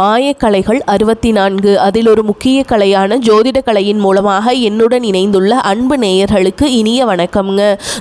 ஆயக்கலைகள் 64 அதில் ஒரு முக்கிய கலையான ஜோதிட கலையின் மூலமாக என்னுடன் இணைந்துள்ள அன்பு நேயர்களுக்கு இனிய வணக்கம்ங்க.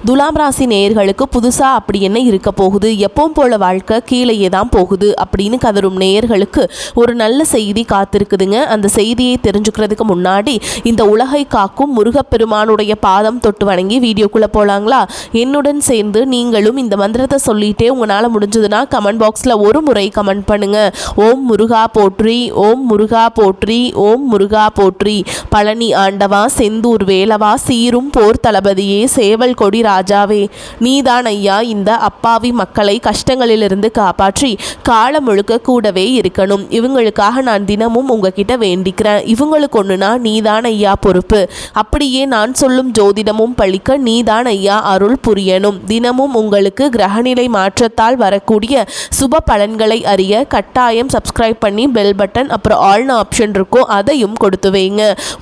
துலாம் ராசி நேயர்களுக்கு புதுசா அப்படி என்ன இருக்க போகுது, எப்பவும் போல வாழ்க்கை கீழேயே தான் போகுது அப்படின்னு கதரும் நேயர்களுக்கு ஒரு நல்ல செய்தி காத்திருக்குதுங்க. அந்த செய்தியை தெரிஞ்சுக்கிறதுக்கு முன்னாடி இந்த உலகை காக்கும் முருகப்பெருமானுடைய பாதம் தொட்டு வணங்கி வீடியோக்குள்ள போலாங்களா? என்னுடன் சேர்ந்து நீங்களும் இந்த மந்திரத்தை சொல்லிட்டே உங்களால் முடிஞ்சதுன்னா கமெண்ட் பாக்ஸில் ஒரு முறை கமெண்ட் பண்ணுங்க. ஓம் முருகா போற்றி, ஓம் முருகா போற்றி, ஓம் முருகா போற்றி. பழனி ஆண்டவா, செந்தூர் வேலவா, சீரும் போர் தளபதியே, சேவல் கொடி ராஜாவே, நீதான் ஐயா இந்த அப்பாவி மக்களை கஷ்டங்களிலிருந்து காப்பாற்றி காலம் முழுக்க கூடவே இருக்கணும். இவங்களுக்காக நான் தினமும் உங்ககிட்ட வேண்டிக்கிறேன். இவங்களுக்கு ஒண்ணுனா நீதான் ஐயா பொறுப்பு. அப்படியே நான் சொல்லும் ஜோதிடமும் பழிக்க நீதான் ஐயா அருள் புரியணும். தினமும் உங்களுக்கு கிரகநிலை மாற்றத்தால் வரக்கூடிய சுப பலன்களை அறிய கட்டாயம் சப்ஸ்கிரைப் பண்ணி பெல் பட்டன் அப்புறம் ஆல்னு ஆப்ஷன் இருக்கும், அதையும் கொடுத்து வைங்க.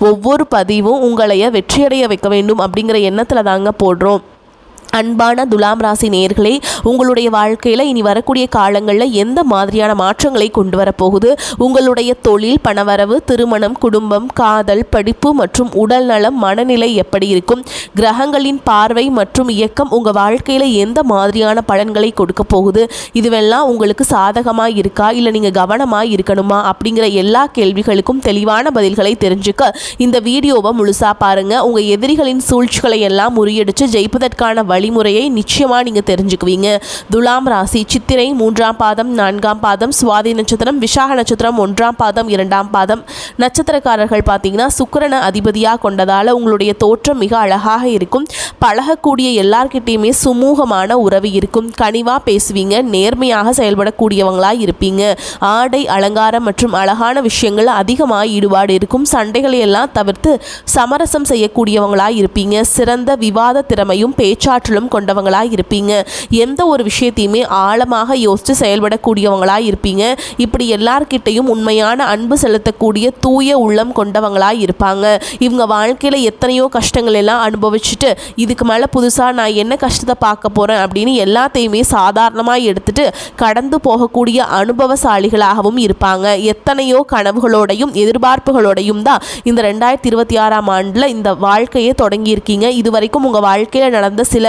ஒவ்வொரு பதிவும் உங்களைய வெற்றியடைய வைக்க வேண்டும் அப்படிங்கிற எண்ணத்தில் தாங்க போடுறோம். அன்பான துலாம் ராசி நேயர்களே, உங்களுடைய வாழ்க்கையில் இனி வரக்கூடிய காலங்களில் எந்த மாதிரியான மாற்றங்களை கொண்டு வரப்போகுது, உங்களுடைய தொழில், பணவரவு, திருமணம், குடும்பம், காதல், படிப்பு மற்றும் உடல் நலம், மனநிலை எப்படி இருக்கும், கிரகங்களின் பார்வை மற்றும் இயக்கம் உங்கள் வாழ்க்கையில் எந்த மாதிரியான பலன்களை கொடுக்க போகுது, இதுவெல்லாம் உங்களுக்கு சாதகமாக இருக்கா இல்லை நீங்கள் கவனமாக இருக்கணுமா அப்படிங்கிற எல்லா கேள்விகளுக்கும் தெளிவான பதில்களை தெரிஞ்சுக்க இந்த வீடியோவை முழுசாக பாருங்கள். உங்கள் எதிரிகளின் சூழ்ச்சிகளை எல்லாம் முறியடித்து ஜெயிப்பதற்கான வழிமுறையை நிச்சயமா நீங்க தெரிஞ்சுக்குவீங்க. துலாம் ராசி சித்திரை 3ஆம் பாதம் 4ஆம் பாதம், சுவாதி நட்சத்திரம், விசாக நட்சத்திரம் 1ஆம் பாதம் 2ஆம் பாதம் நட்சத்திரக்காரர்கள் பார்த்தீங்கன்னா சுக்கிரனை அதிபதியாக கொண்டதால உங்களுடைய தோற்றம் மிக அழகாக இருக்கும். பழகக்கூடிய எல்லார்கிட்டையுமே சுமூகமான உறவு இருக்கும். கனிவா பேசுவீங்க, நேர்மையாக செயல்படக்கூடியவங்களா இருப்பீங்க. ஆடை அலங்காரம் மற்றும் அழகான விஷயங்கள் அதிகமாக ஈடுபாடு இருக்கும். சண்டைகளை எல்லாம் தவிர்த்து சமரசம் செய்யக்கூடியவங்களா இருப்பீங்க. சிறந்த விவாத திறமையும் பேச்சாற்றலும் கொண்டவங்களா இருப்பீங்க. எந்த ஒரு விஷயத்தையுமே ஆழமாக யோசித்து செயல்படக்கூடியவங்களா இருப்பீங்க. இப்படி எல்லார்கிட்டையும் உண்மையான அன்பு செலுத்தக்கூடிய தூய உள்ளம் கொண்டவங்களா இருப்பாங்க. இவங்க வாழ்க்கையில எத்தனையோ கஷ்டங்கள் எல்லாம் அனுபவிச்சுட்டு இதுக்கு மேல புதுசா நான் என்ன கஷ்டத்தை பார்க்க போறேன் அப்படின்னு எல்லாத்தையுமே சாதாரணமாக எடுத்துட்டு கடந்து போகக்கூடிய அனுபவசாலிகளாகவும் இருப்பாங்க. எத்தனையோ கனவுகளோடையும் எதிர்பார்ப்புகளோடையும் தான் இந்த 2026ஆம் ஆண்டுல இந்த வாழ்க்கையை தொடங்கி இருக்கீங்க. இதுவரைக்கும் உங்க வாழ்க்கையில நடந்த சில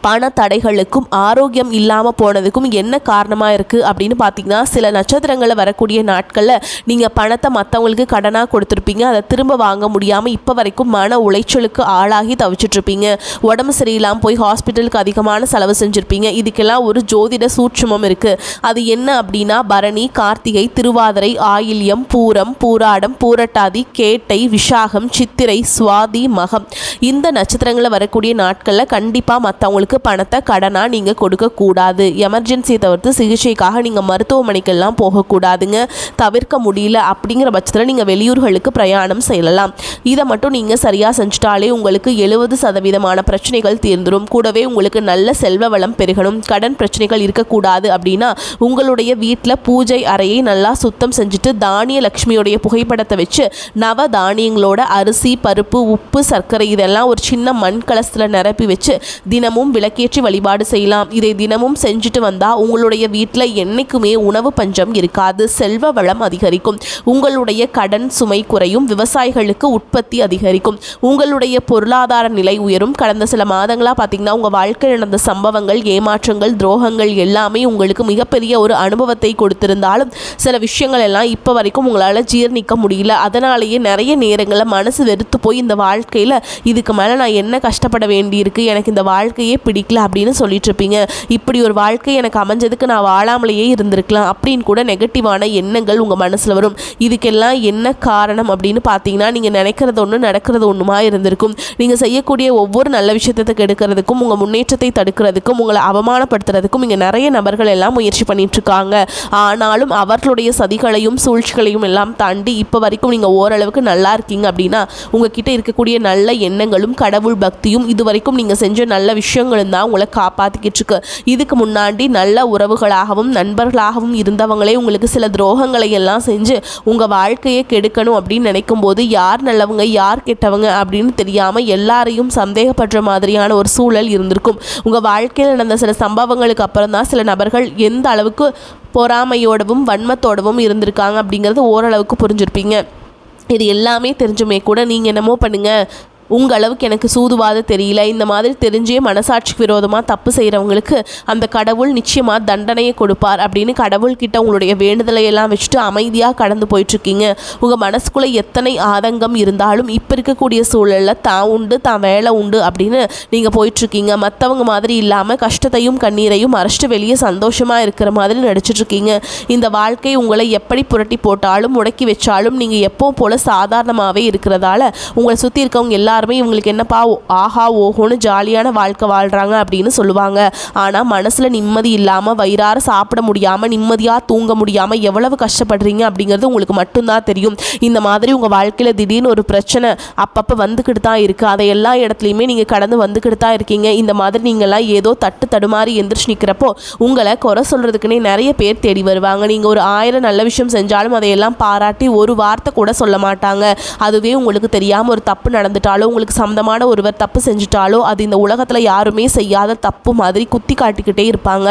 பண தடைகளுக்கும் ஆரோக்கியம் இல்லாமல் போனதுக்கும் என்ன காரணமாக இருக்குது அப்படின்னு பார்த்தீங்கன்னா, சில நட்சத்திரங்களில் வரக்கூடிய நாட்களில் நீங்கள் பணத்தை மற்றவங்களுக்கு கடனாக கொடுத்துருப்பீங்க. அதை திரும்ப வாங்க முடியாமல் இப்போ வரைக்கும் மன உளைச்சலுக்கு ஆளாகி தவிச்சிட்ருப்பீங்க. உடம்பு சரியில்லாமல் போய் ஹாஸ்பிட்டலுக்கு அதிகமான செலவு செஞ்சுருப்பீங்க. இதுக்கெல்லாம் ஒரு ஜோதிட சூட்சுமம் இருக்குது. அது என்ன அப்படின்னா, பரணி, கார்த்திகை, திருவாதிரை, ஆயில்யம், பூரம், பூராடம், பூரட்டாதி, கேட்டை, விஷாகம், சித்திரை, சுவாதி, மகம் இந்த நட்சத்திரங்களில் வரக்கூடிய நாட்களில் கண்டிப்பாக மற்றவங்களுக்கு பணத்தை கடனா நீங்க கொடுக்க கூடாது. எமர்ஜென்சியை தவிர்த்து சிகிச்சைக்காக நீங்க மருத்துவமனைக்கெல்லாம் போகக்கூடாதுங்க. தவிர்க்க முடியல அப்படிங்கிற பட்சத்தில் நீங்க வெளியூர்களுக்கு பிரயாணம் செய்யலாம். இதை மட்டும் நீங்க சரியா செஞ்சுட்டாலே உங்களுக்கு 70% பிரச்சனைகள் தீர்ந்துடும். கூடவே உங்களுக்கு நல்ல செல்வ வளம் பெருகணும். கடன் பிரச்சனைகள் இருக்கக்கூடாது அப்படின்னா உங்களுடைய வீட்டில் பூஜை அறையை நல்லா சுத்தம் செஞ்சுட்டு தானிய லட்சுமியோடைய புகைப்படத்தை வச்சு நவ தானியங்களோட அரிசி, பருப்பு, உப்பு, சர்க்கரை இதெல்லாம் ஒரு சின்ன மண் கலசத்தில் நிரப்பி வச்சு தினமும் விளக்கேற்றி வழிபாடு செய்யலாம். இதை தினமும் செஞ்சுட்டு வந்தா உங்களுடைய வீட்டில் என்னைக்குமே உணவு பஞ்சம் இருக்காது. செல்வ வளம் அதிகரிக்கும். உங்களுடைய கடன் சுமை குறையும். விவசாயிகளுக்கு உற்பத்தி அதிகரிக்கும். உங்களுடைய பொருளாதார நிலை உயரும். கடந்த சில மாதங்களா பார்த்தீங்கன்னா உங்க வாழ்க்கையில் நடந்த சம்பவங்கள், ஏமாற்றங்கள், துரோகங்கள் எல்லாமே உங்களுக்கு மிகப்பெரிய ஒரு அனுபவத்தை கொடுத்திருந்தாலும் சில விஷயங்கள் எல்லாம் இப்போ வரைக்கும் உங்களால் ஜீர்ணிக்க முடியல. அதனாலேயே நிறைய நேரங்களில் மனசு வெறுத்து போய் இந்த வாழ்க்கையில் இதுக்கு மேலே நான் என்ன கஷ்டப்பட வேண்டியிருக்கு, எனக்கு இந்த வாழ்க்கையே பிடிக்கல அப்படின்னு சொல்லிட்டு இருப்பீங்க. இப்படி ஒரு வாழ்க்கை எனக்கு அமைஞ்சதுக்கு நான் வாழாமலேயே இருந்திருக்கலாம் அப்படின்னு கூட நெகட்டிவான எண்ணங்கள் உங்க மனசுல வரும். இதுக்கெல்லாம் என்ன காரணம் அப்படின்னு பார்த்தீங்கன்னா, நீங்க நினைக்கிறது ஒன்று நடக்கிறது ஒன்றுமா இருந்திருக்கும். நீங்க செய்யக்கூடிய ஒவ்வொரு நல்ல விஷயத்தை கெடுக்கிறதுக்கும் உங்க முன்னேற்றத்தை தடுக்கிறதுக்கும் உங்களை அவமானப்படுத்துறதுக்கும் இங்க நிறைய நபர்கள் எல்லாம் முயற்சி பண்ணிட்டு இருக்காங்க. ஆனாலும் அவர்களுடைய சதிகளையும் சூழ்ச்சிகளையும் எல்லாம் தாண்டி இப்போ வரைக்கும் நீங்க ஓரளவுக்கு நல்லா இருக்கீங்க அப்படின்னா உங்ககிட்ட இருக்கக்கூடிய நல்ல எண்ணங்களும் கடவுள் பக்தியும் இது வரைக்கும் நீங்க செஞ்ச நல்ல விஷயங்கள் அதிர்ஷ்டங்களும் தான் உங்களை காப்பாற்றிக்கிட்டு இருக்கு. இதுக்கு முன்னாடி நல்ல உறவுகளாகவும் நண்பர்களாகவும் இருந்தவங்களே உங்களுக்கு சில துரோகங்களை எல்லாம் செஞ்சு உங்கள் வாழ்க்கையை கெடுக்கணும் அப்படின்னு நினைக்கும் போது யார் நல்லவங்க யார் கெட்டவங்க அப்படின்னு தெரியாமல் எல்லாரையும் சந்தேகப்படுற மாதிரியான ஒரு சூழல் இருந்திருக்கும். உங்கள் வாழ்க்கையில் நடந்த சில சம்பவங்களுக்கு அப்புறம் தான் சில நபர்கள் எந்த அளவுக்கு பொறாமையோடவும் வன்மத்தோடவும் இருந்திருக்காங்க அப்படிங்கிறது ஓரளவுக்கு புரிஞ்சிருப்பீங்க. இது எல்லாமே தெரிஞ்சுமே கூட நீங்கள் என்னமோ பண்ணுங்கள், உங்கள் அளவுக்கு எனக்கு சூதுவாத தெரியல, இந்த மாதிரி தெரிஞ்சே மனசாட்சிக்கு விரோதமாக தப்பு செய்கிறவங்களுக்கு அந்த கடவுள் நிச்சயமாக தண்டனையை கொடுப்பார் அப்படின்னு கடவுள்கிட்ட உங்களுடைய வேண்டுதலை எல்லாம் வச்சுட்டு அமைதியாக கடந்து போயிட்டுருக்கீங்க. உங்கள் மனசுக்குள்ளே எத்தனை ஆதங்கம் இருந்தாலும் இப்போ இருக்கக்கூடிய சூழலில் தான் உண்டு தான் வேலை உண்டு அப்படின்னு நீங்கள் போயிட்டுருக்கீங்க. மற்றவங்க மாதிரி இல்லாமல் கஷ்டத்தையும் கண்ணீரையும் மறைச்சிட்டு வெளியே சந்தோஷமாக இருக்கிற மாதிரி நடிச்சிட்ருக்கீங்க. இந்த வாழ்க்கை உங்களை எப்படி புரட்டி போட்டாலும் முடக்கி வச்சாலும் நீங்கள் எப்போ போல் சாதாரணமாகவே இருக்கிறதால உங்களை சுற்றி இருக்கவங்க எல்லாருமே இவங்களுக்கு என்னப்பா ஆஹா ஓஹோன்னு ஜாலியான வாழ்க்கை வாழ்கிறாங்க அப்படின்னு சொல்லுவாங்க. ஆனால் மனசில் நிம்மதி இல்லாமல் வயிறார சாப்பிட முடியாமல் நிம்மதியாக தூங்க முடியாமல் எவ்வளவு கஷ்டப்படுறீங்க அப்படிங்கிறது உங்களுக்கு மட்டும்தான் தெரியும். இந்த மாதிரி உங்கள் வாழ்க்கையில் திடீர்னு ஒரு பிரச்சனை அப்பப்போ வந்துக்கிட்டு தான் இருக்குது. அதை எல்லா இடத்துலையுமே நீங்கள் கடந்து வந்துக்கிட்டு தான் இருக்கீங்க. இந்த மாதிரி நீங்கள்லாம் ஏதோ தடுமாறி எந்திரிச்சு நிற்கிறப்போ உங்களை குறை சொல்கிறதுக்குன்னே நிறைய பேர் தேடி வருவாங்க. நீங்கள் ஒரு 1000 நல்ல விஷயம் செஞ்சாலும் அதையெல்லாம் பாராட்டி ஒரு வார்த்தை கூட சொல்ல மாட்டாங்க. அதுவே உங்களுக்கு தெரியாமல் ஒரு தப்பு நடந்துட்டாலும் உங்களுக்கு சம்மந்தமான ஒருவர் தப்பு செஞ்சுட்டாலோ அது இந்த உலகத்தில் யாருமே செய்யாத தப்பு மாதிரி குத்தி காட்டிக்கிட்டே இருப்பாங்க.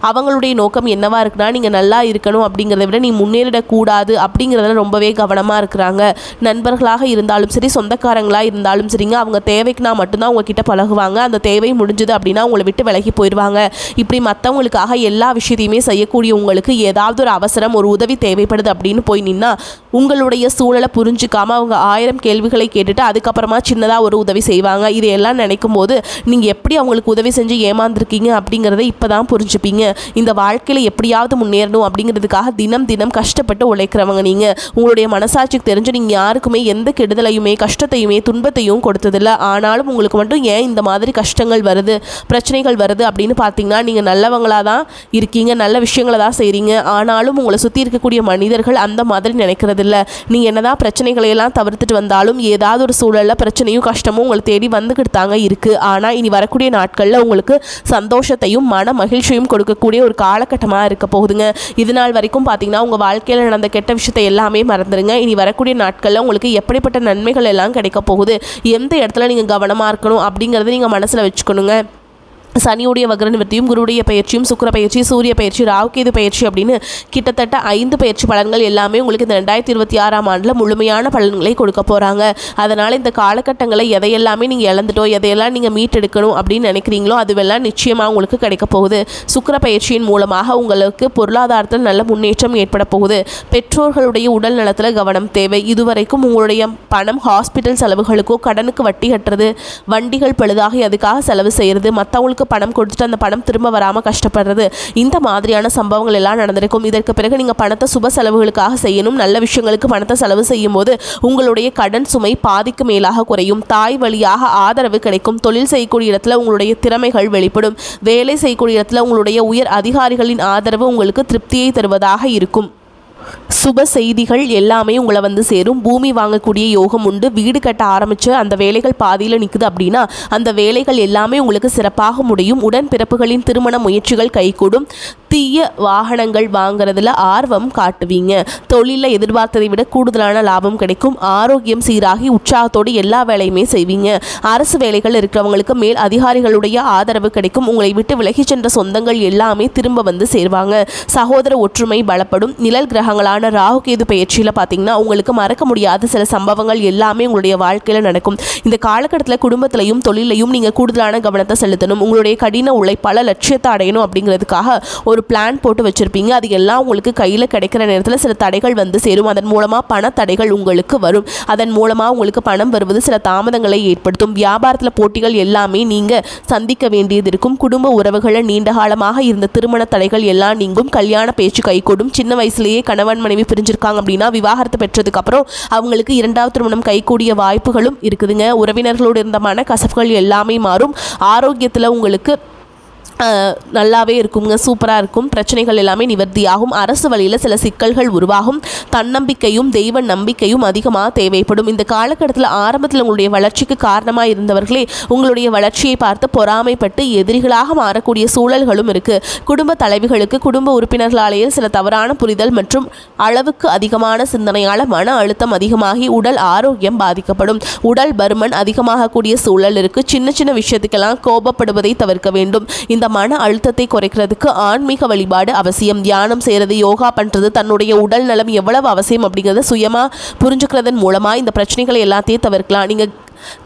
அவங்களுடைய நோக்கம் என்னவா இருக்குன்னா நீங்கள் நல்லா இருக்கணும் அப்படிங்கிறத விட நீ முன்னேறிடக்கூடாது அப்படிங்கிறதுல ரொம்பவே கவனமாக இருக்கிறாங்க. நண்பர்களாக இருந்தாலும் சரி சொந்தக்காரங்களாக இருந்தாலும் சரிங்க, அவங்க தேவைக்குனா மட்டும்தான் உங்ககிட்ட பழகுவாங்க. அந்த தேவை முடிஞ்சுது அப்படின்னா உங்களை விட்டு விலகி போயிடுவாங்க. இப்படி மற்றவங்களுக்காக எல்லா விஷயத்தையுமே செய்யக்கூடிய உங்களுக்கு ஏதாவது ஒரு அவசரம் ஒரு உதவி தேவைப்படுது அப்படின்னு போய் நின்னா உங்களுடைய சூழலை புரிஞ்சிக்காமல் அவங்க 1000 கேள்விகளை கேட்டுட்டு அதுக்கப்புறமா சின்னதாக ஒரு உதவி செய்வாங்க. இதையெல்லாம் நினைக்கும் போது நீங்கள் எப்படி அவங்களுக்கு உதவி செஞ்சு ஏமாந்துருக்கீங்க அப்படிங்கிறத இப்போ தான் புரிஞ்சுப்பீங்க. இந்த வாழ்க்கையில் எப்படியாவது முன்னேறணும் அப்படிங்கிறதுக்காக தினம் தினம் கஷ்டப்பட்டு உழைக்கிறவங்க நீங்கள். உங்களுடைய மனசாட்சிக்கு தெரிஞ்சு நீங்கள் யாருக்குமே எந்த கெடுதலையுமே கஷ்டத்தையுமே துன்பத்தையும் கொடுத்ததில்லை. ஆனாலும் உங்களுக்கு மட்டும் ஏன் இந்த மாதிரி கஷ்டங்கள் வருது பிரச்சனைகள் வருது அப்படின்னு பார்த்தீங்கன்னா நீங்கள் நல்லவங்களாக தான் இருக்கீங்க, நல்ல விஷயங்களை தான் செய்கிறீங்க. ஆனாலும் உங்களை சுற்றி இருக்கக்கூடிய மனிதர்கள் அந்த மாதிரி நினைக்கிறதில்ல. நீங்கள் என்னதான் பிரச்சனைகளையெல்லாம் தவிர்த்துட்டு வந்தாலும் ஏதாவது ஒரு சூழலில் பிரச்சனையும் கஷ்டமும் உங்களை தேடி வந்துக்கிட்டு தாங்க இருக்குது. ஆனால் இனி வரக்கூடிய நாட்களில் உங்களுக்கு சந்தோஷத்தையும் மன மகிழ்ச்சியும் கொடுக்கக்கூடிய ஒரு காலகட்டமாக இருக்க போகுதுங்க. இது நாள் வரைக்கும் பார்த்தீங்கன்னா உங்கள் வாழ்க்கையில் நடந்த கெட்ட விஷயத்தை எல்லாமே மறந்துடுங்க. இனி வரக்கூடிய நாட்களில் உங்களுக்கு எப்படிப்பட்ட நன்மைகள் எல்லாம் கிடைக்க போகுது, எந்த இடத்துல நீங்கள் கவனமாக இருக்கணும் அப்படிங்கிறத நீங்கள் மனசில் வச்சுக்கணுங்க. சனியுடைய வக்ர நிவர்த்தியும் குருவுடைய பயிற்சியும் சுக்கிர பயிற்சி சூரிய பயிற்சி ராகுகேது பயிற்சி அப்படின்னு கிட்டத்தட்ட 5 பயிற்சி பலன்கள் எல்லாமே உங்களுக்கு இந்த 2026ஆம் ஆண்டில் முழுமையான பலன்களை கொடுக்க போகிறாங்க. அதனால் இந்த காலகட்டங்களை எதையெல்லாமே நீங்கள் இழந்துட்டோ எதையெல்லாம் நீங்கள் மீட்டெடுக்கணும் அப்படின்னு நினைக்கிறீங்களோ அதுவெல்லாம் நிச்சயமாக உங்களுக்கு கிடைக்க போகுது. சுக்கிர பயிற்சியின் மூலமாக உங்களுக்கு பொருளாதாரத்தில் நல்ல முன்னேற்றம் ஏற்பட போகுது. பெற்றோர்களுடைய உடல் நலத்தில் கவனம் தேவை. இதுவரைக்கும் உங்களுடைய பணம் ஹாஸ்பிட்டல் செலவுகளுக்கோ கடனுக்கு வட்டி கட்டுறது வண்டிகள் பழுதாகி அதுக்காக செலவு செய்கிறது மற்றவங்களுக்கு பணம் கொடுத்துட்டு அந்த பணம் திரும்ப வராமல் கஷ்டப்படுறது இந்த மாதிரியான சம்பவங்கள் எல்லாம் நடந்திருக்கும். இதற்கு பிறகு நீங்கள் பணத்தை சுப செலவுகளுக்காக செய்யணும். நல்ல விஷயங்களுக்கு பணத்தை செலவு செய்யும் போது உங்களுடைய கடன் சுமை பாதிக்கு மேலாக குறையும். தாய் வழியாக ஆதரவு கிடைக்கும். தொழில் செய்யக்கூடிய இடத்துல உங்களுடைய திறமைகள் வெளிப்படும். வேலை செய்யக்கூடிய இடத்துல உங்களுடைய உயர் அதிகாரிகளின் ஆதரவு உங்களுக்கு திருப்தியை தருவதாக இருக்கும். சுப செய்திகள் எல்லாமே உங்களை வந்து சேரும். பூமி வாங்கக்கூடிய யோகம் உண்டு. வீடு கட்ட ஆரம்பித்து அந்த வேலைகள் பாதியில் நிற்குது அப்படின்னா அந்த வேலைகள் எல்லாமே உங்களுக்கு சிறப்பாக முடியும். உடன்பிறப்புகளின் திருமண முயற்சிகள் கைகூடும். தீய வாகனங்கள் வாங்குறதுல ஆர்வம் காட்டுவீங்க. தொழிலில் எதிர்பார்த்ததை விட கூடுதலான லாபம் கிடைக்கும். ஆரோக்கியம் சீராகி உற்சாகத்தோடு எல்லா வேலையுமே செய்வீங்க. அரசு வேலைகள் இருக்கிறவங்களுக்கு மேல் அதிகாரிகளுடைய ஆதரவு கிடைக்கும். உங்களை விட்டு விலகி சென்ற சொந்தங்கள் எல்லாமே திரும்ப வந்து சேர்வாங்க. சகோதர ஒற்றுமை பலப்படும். நிழல் கிரகங்களான ராகுகேது பயிற்சியில் பார்த்தீங்கன்னா உங்களுக்கு மறக்க முடியாத சில சம்பவங்கள் எல்லாமே உங்களுடைய வாழ்க்கையில் நடக்கும். இந்த காலகட்டத்தில் குடும்பத்திலையும் தொழிலையும் நீங்கள் கூடுதலான கவனத்தை செலுத்தணும். உங்களுடைய கடின உழைப்பால் லட்சியத்தை அடையணும் அப்படிங்கிறதுக்காக ஒரு பிளான் போட்டு வச்சுருப்பீங்க. அது எல்லாம் உங்களுக்கு கையில் கிடைக்கிற நேரத்தில் சில தடைகள் வந்து சேரும். அதன் மூலமாக பண தடைகள் உங்களுக்கு வரும். அதன் மூலமாக உங்களுக்கு பணம் வருவது சில தாமதங்களை ஏற்படுத்தும். வியாபாரத்தில் போட்டிகள் எல்லாமே நீங்கள் சந்திக்க வேண்டியது இருக்கும். குடும்ப உறவுகளில் நீண்ட காலமாக இருந்த திருமண தடைகள் எல்லாம் நீங்கும். கல்யாண பேச்சு கைகூடும். சின்ன வயசுலேயே கணவன் மனைவி பிரிஞ்சிருக்காங்க அப்படின்னா விவாகரத்து பெற்றதுக்கு அப்புறம் அவங்களுக்கு 2வது திருமணம் கைகூடிய வாய்ப்புகளும் இருக்குதுங்க. உறவினர்களோடு இருந்த மன கசப்புகள் எல்லாமே மாறும். ஆரோக்கியத்தில் உங்களுக்கு நல்லாவே இருக்குங்க, சூப்பராக இருக்கும். பிரச்சனைகள் எல்லாமே நிவர்த்தியாகும். அரசு வழியில் சில சிக்கல்கள் உருவாகும். தன்னம்பிக்கையும் தெய்வ நம்பிக்கையும் அதிகமாக தேவைப்படும். இந்த காலகட்டத்தில் ஆரம்பத்தில் உங்களுடைய வளர்ச்சிக்கு காரணமாக இருந்தவர்களே உங்களுடைய வளர்ச்சியை பார்த்து பொறாமைப்பட்டு எதிரிகளாக மாறக்கூடிய சூழல்களும் இருக்குது. குடும்ப தலைவிகளுக்கு குடும்ப உறுப்பினர்களாலேயே சில தவறான புரிதல் மற்றும் அளவுக்கு அதிகமான சிந்தனையால் மன அழுத்தம் அதிகமாகி உடல் ஆரோக்கியம் பாதிக்கப்படும். உடல் பருமன் அதிகமாகக்கூடிய சூழல் இருக்குது. சின்ன சின்ன விஷயத்துக்கெல்லாம் கோபப்படுவதை தவிர்க்க வேண்டும். இந்த மன அழுத்தத்தை குறைக்கிறதுக்கு ஆன்மீக வழிபாடு அவசியம். தியானம் செய்கிறது, யோகா பண்ணுறது, தன்னுடைய உடல் நலம் எவ்வளவு அவசியம் அப்படிங்கிறத சுயமாக புரிஞ்சுக்கிறதன் மூலமாக இந்த பிரச்சனைகளை எல்லாத்தையும் தவிர்க்கலாம். நீங்கள்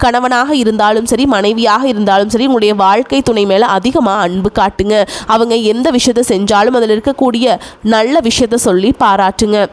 கணவனாக இருந்தாலும் சரி, மனைவியாக இருந்தாலும் சரி, உங்களுடைய வாழ்க்கை துணை மேலே அதிகமாக அன்பு காட்டுங்க. அவங்க எந்த விஷயத்தை செஞ்சாலும் அதில் இருக்கக்கூடிய நல்ல விஷயத்தை சொல்லி பாராட்டுங்க.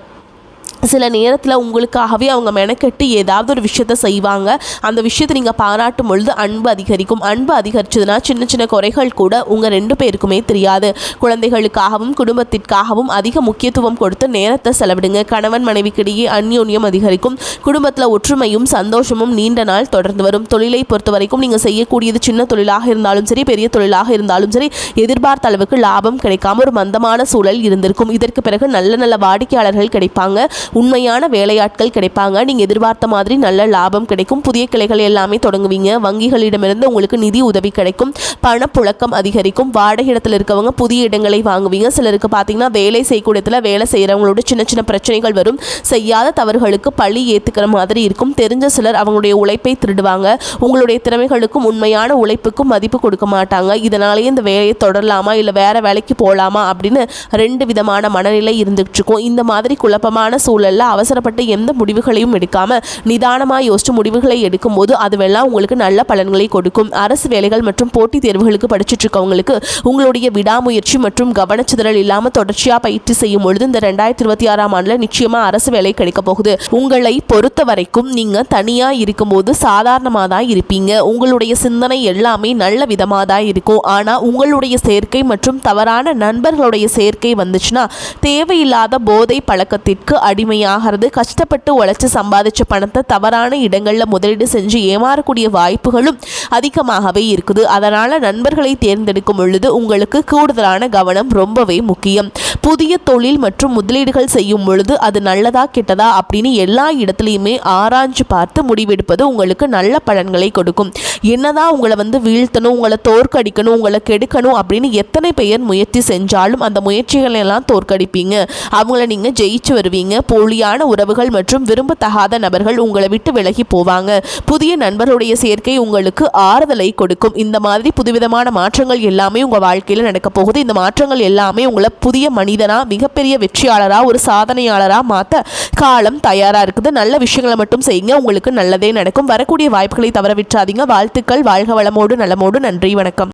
சில நேரத்தில் உங்களுக்காகவே அவங்க மெனக்கெட்டு ஏதாவது ஒரு விஷயத்தை செய்வாங்க. அந்த விஷயத்தை நீங்கள் பாராட்டும் பொழுது அன்பு அதிகரிக்கும். அன்பு அதிகரிச்சதுன்னா சின்ன சின்ன குறைகள் கூட உங்கள் 2 பேருக்குமே தெரியாது. குழந்தைகளுக்காகவும் குடும்பத்திற்காகவும் அதிக முக்கியத்துவம் கொடுத்து நேரத்தை செலவிடுங்க. கணவன் மனைவிக்கிடையே அந்யோன்யம் அதிகரிக்கும். குடும்பத்தில் ஒற்றுமையும் சந்தோஷமும் நீண்ட நாள் தொடர்ந்து வரும். தொழிலை பொறுத்த வரைக்கும் நீங்கள் செய்யக்கூடியது சின்ன தொழிலாக இருந்தாலும் சரி, பெரிய தொழிலாக இருந்தாலும் சரி, எதிர்பார்த்த அளவுக்கு லாபம் கிடைக்காம ஒரு மந்தமான சூழல் இருந்திருக்கும். இதற்கு பிறகு நல்ல நல்ல வாடிக்கையாளர்கள் கிடைப்பாங்க. உண்மையான வேலையாட்கள் கிடைப்பாங்க. நீங்கள் எதிர்பார்த்த மாதிரி நல்ல லாபம் கிடைக்கும். புதிய கிளைகள் எல்லாமே தொடங்குவீங்க. வங்கிகளிடமிருந்து உங்களுக்கு நிதி உதவி கிடைக்கும். பணப்புழக்கம் அதிகரிக்கும். வாடகை இடத்துல இருக்கவங்க புதிய இடங்களை வாங்குவீங்க. சிலருக்கு பார்த்தீங்கன்னா வேலை செய்யக்கூடியத்தில் வேலை செய்கிறவங்களோட சின்ன சின்ன பிரச்சனைகள் வரும். செய்யாத தவறுகளுக்கு பழி ஏற்றுக்கிற மாதிரி இருக்கும். தெரிஞ்ச சிலர் அவங்களுடைய உழைப்பை திருடுவாங்க. உங்களுடைய திறமைகளுக்கும் உண்மையான உழைப்புக்கும் மதிப்பு கொடுக்க மாட்டாங்க. இதனாலேயே இந்த வேலையை தொடரலாமா இல்லை வேற வேலைக்கு போகலாமா அப்படின்னு 2 விதமான மனநிலை இருந்துகிட்டு இருக்கும். இந்த மாதிரி குழப்பமான சூழலில் அவசரப்பட்டு எந்த முடிவுகளையும் எடுக்காம நிதானமாக யோசிச்சு முடிவுகளை எடுக்கும்போது அதுவெல்லாம் உங்களுக்கு நல்ல பலன்களை கொடுக்கும். அரசு வேலைகள் மற்றும் போட்டித் தேர்வுகளுக்கு படிச்சுட்டு இருக்கவங்களுக்கு உங்களுடைய விடாமுயற்சி மற்றும் கவனச்சிதறல் இல்லாமல் தொடர்ச்சியாக பயிற்சி செய்யும் பொழுது இந்த 2026ஆம் ஆண்டில் நிச்சயமாக அரசு வேலை கிடைக்க போகுது. உங்களை பொறுத்த வரைக்கும் நீங்கள் தனியாக இருக்கும்போது சாதாரணமாக தான் இருப்பீங்க. உங்களுடைய சிந்தனை எல்லாமே நல்ல விதமாக தான் இருக்கும். ஆனால் உங்களுடைய சேர்க்கை மற்றும் தவறான நண்பர்களுடைய சேர்க்கை வந்துச்சுன்னா தேவையில்லாத போதை பழக்கத்திற்கு அடிமையாகிறது. கஷ்டப்பட்டு உழைச்சி சம்பாதிச்ச பணத்தை தவறான இடங்களில் முதலீடு செஞ்சு ஏமாறக்கூடிய வாய்ப்புகளும் அதிகமாகவே இருக்குது. அதனால் நண்பர்களை தேர்ந்தெடுக்கும் பொழுது உங்களுக்கு கூடுதலான கவனம் ரொம்பவே முக்கியம். புதிய தொழில் மற்றும் முதலீடுகள் செய்யும் பொழுது அது நல்லதா கெட்டதா அப்படின்னு எல்லா இடத்துலையுமே ஆராய்ஞ்சு பார்த்து முடிவெடுப்பது உங்களுக்கு நல்ல பலன்களை கொடுக்கும். என்னதான் உங்களை வீழ்த்தணும், உங்களை தோற்கடிக்கணும், உங்களை கெடுக்கணும் அப்படின்னு எத்தனை பேர் முயற்சி செஞ்சாலும் அந்த முயற்சிகளை எல்லாம் தோற்கடிப்பீங்க. அவங்கள நீங்கள் ஜெயிச்சு வருவீங்க. போலியான உறவுகள் மற்றும் விரும்பத்தகாத நபர்கள் உங்களை விட்டு விலகி போவாங்க. புதிய நண்பர்களுடைய சேர்க்கை உங்களுக்கு ஆறுதலை கொடுக்கும். இந்த மாதிரி புதுவிதமான மாற்றங்கள் எல்லாமே உங்கள் வாழ்க்கையில் நடக்க போகுது. இந்த மாற்றங்கள் எல்லாமே உங்களை புதிய மனிதனா, மிகப்பெரிய வெற்றியாளரா, ஒரு சாதனையாளரா மாற்ற காலம் தயாராக இருக்குது. நல்ல விஷயங்களை மட்டும் செய்யுங்க, உங்களுக்கு நல்லதே நடக்கும். வரக்கூடிய வாய்ப்புகளை தவற விட்டுறாதீங்க. வாழ்த்துக்கள். வாழ்க வளமோடு நலமோடு. நன்றி, வணக்கம்.